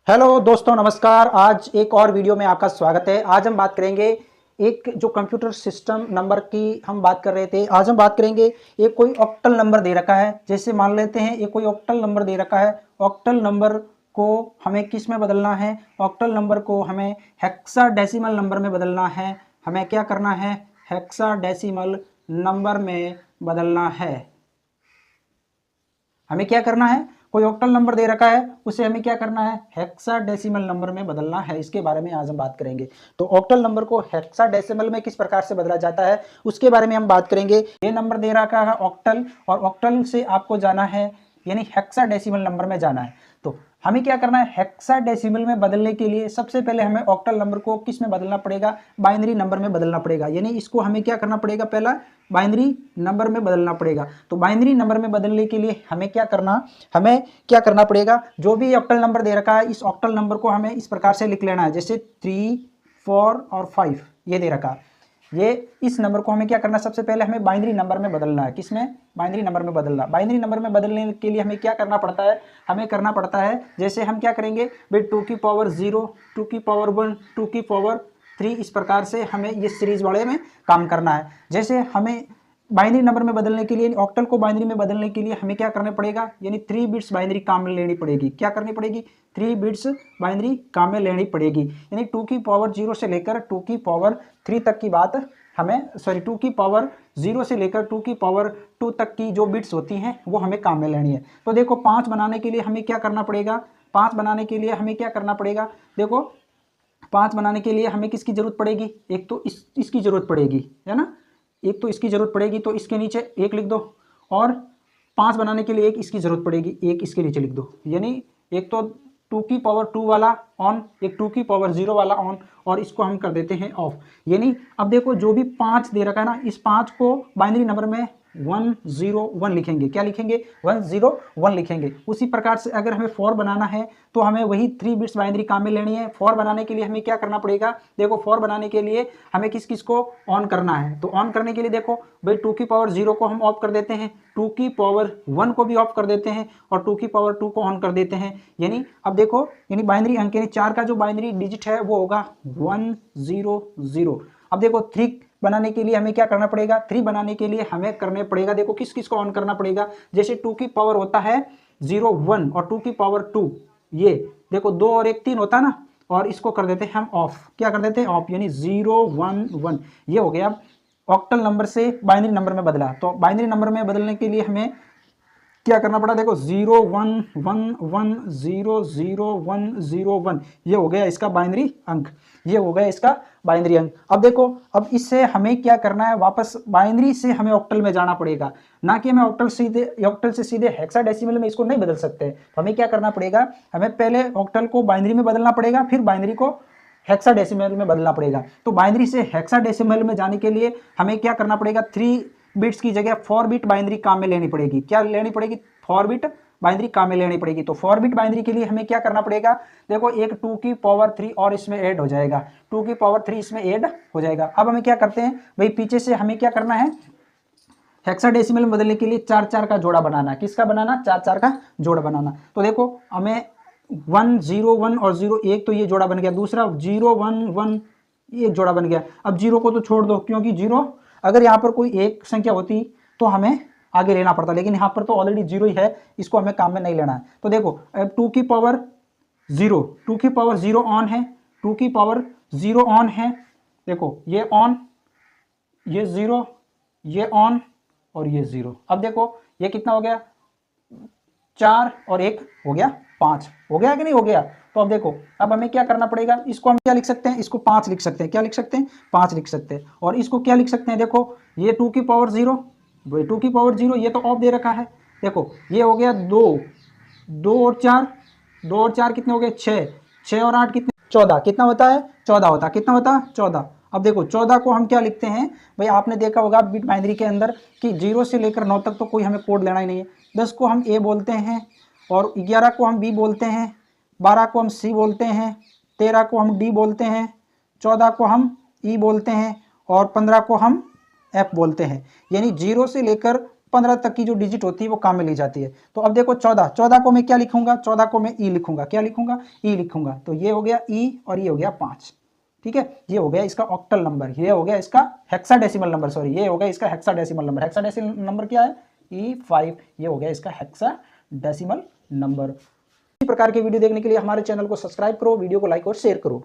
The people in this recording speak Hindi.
हेलो दोस्तों, नमस्कार। आज एक और वीडियो में आपका स्वागत है। आज हम बात करेंगे एक जो कंप्यूटर सिस्टम नंबर की हम बात कर रहे थे। आज हम बात करेंगे एक कोई ऑक्टल नंबर दे रखा है। जैसे मान लेते हैं एक कोई ऑक्टल नंबर दे रखा है। ऑक्टल नंबर को हमें किस में बदलना है? ऑक्टल नंबर को हमें हेक्साडेसिमल नंबर में बदलना है। हमें क्या करना है? हेक्साडेसिमल नंबर में बदलना है। हमें क्या करना है? कोई ऑक्टल नंबर दे रखा है, उसे हमें क्या करना है? हेक्साडेसिमल नंबर में बदलना है। इसके बारे में आज हम बात करेंगे। तो ऑक्टल नंबर को हेक्साडेसिमल में किस प्रकार से बदला जाता है उसके बारे में हम बात करेंगे। ये नंबर दे रखा है ऑक्टल, और ऑक्टल से आपको जाना है यानी हेक्साडेसिमल नंबर में जाना है। तो हमें क्या करना है? हेक्साडेसिमल में बदलने के लिए सबसे पहले हमें ऑक्टल नंबर को किस में बदलना पड़ेगा? बाइनरी नंबर में बदलना पड़ेगा। यानी इसको हमें क्या करना पड़ेगा? पहला बाइनरी नंबर में बदलना पड़ेगा। तो बाइनरी नंबर में बदलने के लिए हमें क्या करना पड़ेगा? जो भी ऑक्टल नंबर दे रखा है, इस ऑक्टल नंबर को हमें इस प्रकार से लिख लेना है। जैसे 3, 4 और 5 ये दे रखा, ये इस नंबर को हमें क्या करना है? सबसे पहले हमें बाइनरी नंबर में बदलना है। किसमें? बाइनरी नंबर में बदलना। बाइनरी नंबर में बदलने के लिए हमें क्या करना पड़ता है? हमें करना पड़ता है, जैसे हम क्या करेंगे भाई, 2 की पावर 0, 2 की पावर 1, 2 की पावर 3, इस प्रकार से हमें ये सीरीज वाले में काम करना है। जैसे हमें बाइनरी नंबर में बदलने के लिए, ऑक्टल को बाइनरी में बदलने के लिए हमें क्या करना पड़ेगा? यानी 3 बिट्स बाइनरी काम में लेनी पड़ेगी। क्या करनी पड़ेगी? 3 बिट्स बाइनरी काम में लेनी पड़ेगी। यानी 2 की पावर 0 से लेकर 2 की पावर 3 तक की बात हमें 2 की पावर 0 से लेकर 2 की पावर 2 तक की जो बिट्स होती हैं वो हमें काम में लेनी है। तो देखो 5 बनाने के लिए हमें क्या करना पड़ेगा? 5 बनाने के लिए हमें क्या करना पड़ेगा? देखो 5 बनाने के लिए हमें किसकी जरूरत पड़ेगी? एक तो इसकी जरूरत पड़ेगी, है ना। एक तो इसकी जरूरत पड़ेगी, तो इसके नीचे 1 लिख दो। और 5 बनाने के लिए एक इसकी जरूरत पड़ेगी, 1 इसके नीचे लिख दो। यानी एक तो 2 की पावर 2 वाला ऑन, एक 2 की पावर 0 वाला ऑन, और इसको हम कर देते हैं ऑफ। यानी अब देखो जो भी 5 दे रखा है ना, इस 5 को बाइनरी नंबर में 101 लिखेंगे। क्या लिखेंगे? 101 लिखेंगे। उसी प्रकार से अगर हमें 4 बनाना है तो हमें वही 3 बिट्स बाइनरी काम में लेनी है। 4 बनाने के लिए हमें क्या करना पड़ेगा? देखो 4 बनाने के लिए हमें किस किस को ऑन करना है? तो ऑन करने के लिए देखो भाई 2 की पावर 0 को हम ऑफ कर देते हैं, 2 की पावर 1 को भी ऑफ कर देते हैं, और 2 की पावर 2 को ऑन कर देते हैं। यानी अब देखो, यानी बाइनरी अंक यानी 4 का जो बाइनरी डिजिट है वो होगा 100। अब देखो 3 बनाने के लिए हमें क्या करना पड़ेगा? 3 बनाने के लिए हमें करने पड़ेगा, देखो किस किस को ऑन करना पड़ेगा। जैसे 2 की पावर होता है 0 1, और 2 की पावर 2, ये देखो 2 और 1 3 होता है ना, और इसको कर देते हैं हम ऑफ। क्या कर देते हैं? ऑफ। यानी 0 1 1 ये हो गया। ऑक्टल नंबर से बाइनरी नंबर में बदला। तो बाइनरी नंबर में बदलने के लिए हमें क्या करना पड़ा? देखो 0 1 1 1 0 0 1 0 1 ये हो गया इसका बाइनरी अंक, ये हो गया इसका बाइनरी अंक। अब देखो, अब इससे हमें क्या करना है? वापस बाइनरी से हमें ऑक्टल में जाना पड़ेगा, ना कि हमें ऑक्टल से सीधे हेक्साडेसिमल में इसको नहीं बदल सकते। तो हमें क्या करना पड़ेगा? हमें पहले ऑक्टल को बाइनरी में बदलना पड़ेगा, फिर बाइनरी को हेक्साडेसिमल में बदलना पड़ेगा। तो बाइनरी से हेक्साडेसिमल में जाने के लिए हमें क्या करना पड़ेगा? 3 बिट्स की जगह 4 बिट बाइनरी काम में लेनी पड़ेगी। क्या लेनी पड़ेगी? 4 बिट बाइनरी काम में लेनी पड़ेगी। तो 4 बिट बाइनरी के लिए हमें क्या करना पड़ेगा? देखो एक 2 की पावर 3 और इसमें ऐड हो जाएगा, 2 की पावर 3 इसमें ऐड हो जाएगा। अब हमें क्या करते हैं भाई, पीछे से हमें क्या करना है? हेक्साडेसिमल में बदलने के लिए 4 4 का जोड़ा बनाना। किसका बनाना? 4 4 का जोड़ा बनाना। तो देखो हमें 1 0 1 और 0 1, तो ये जोड़ा बन गया। दूसरा 0 1 1 ये जोड़ा बन गया। अब 0 को तो छोड़ दो, क्योंकि 0 अगर यहाँ पर कोई एक संख्या होती तो हमें आगे लेना पड़ता, लेकिन यहाँ पर तो ऑलरेडी 0 ही है, इसको हमें काम में नहीं लेना है। तो देखो अब 2 की पावर 0, 2 की पावर 0 ऑन है, 2 की पावर 0 ऑन है। देखो ये ऑन, ये 0, ये ऑन, और ये 0। अब देखो ये कितना हो गया? 4 और 1 हो गया 5। हो गया कि नहीं हो गया? तो अब देखो, अब हमें क्या करना पड़ेगा? इसको हम क्या लिख सकते हैं? इसको 5 लिख सकते हैं। क्या लिख सकते हैं? 5 लिख सकते हैं। और इसको क्या लिख सकते हैं? देखो ये 2 की पावर 0, 2 की पावर 0 ये तो ऑफ दे रखा है। देखो ये हो गया 2, 2 और 4, 2 और 4 कितने हो गए? 6, 6 और 8 कितने? 14। कितना होता है? 14 होता है। कितना होता है? 14। अब देखो 14 को हम क्या लिखते हैं भाई? आपने देखा होगा बिट बाइनरी के अंदर कि 0 से लेकर 9 तक तो कोई हमें कोड लेना ही नहीं है। 10 को हम ए बोलते हैं, और 11 को हम बी बोलते हैं, 12 को हम सी बोलते हैं, 13 को हम डी बोलते हैं, 14 को हम ई बोलते हैं, और 15 को हम एफ बोलते हैं। यानी 0 से लेकर 15 तक की जो डिजिट होती है वो काम में ली जाती है। तो अब देखो 14 को मैं क्या लिखूंगा, 14 को मैं ई लिखूंगा, क्या लिखूंगा, ई लिखूंगा। तो ये हो गया ई और ये हो गया 5, ठीक है। ये हो गया इसका ऑक्टल नंबर, ये हो गया इसका हेक्साडेसिमल नंबर, सॉरी ये हो गया इसका हेक्साडेसिमल नंबर। हेक्साडेसिमल नंबर क्या है, E5, ये हो गया इसका हेक्साडेसिमल नंबर। इसी प्रकार के वीडियो देखने के लिए हमारे चैनल को सब्सक्राइब करो, वीडियो को लाइक और शेयर करो।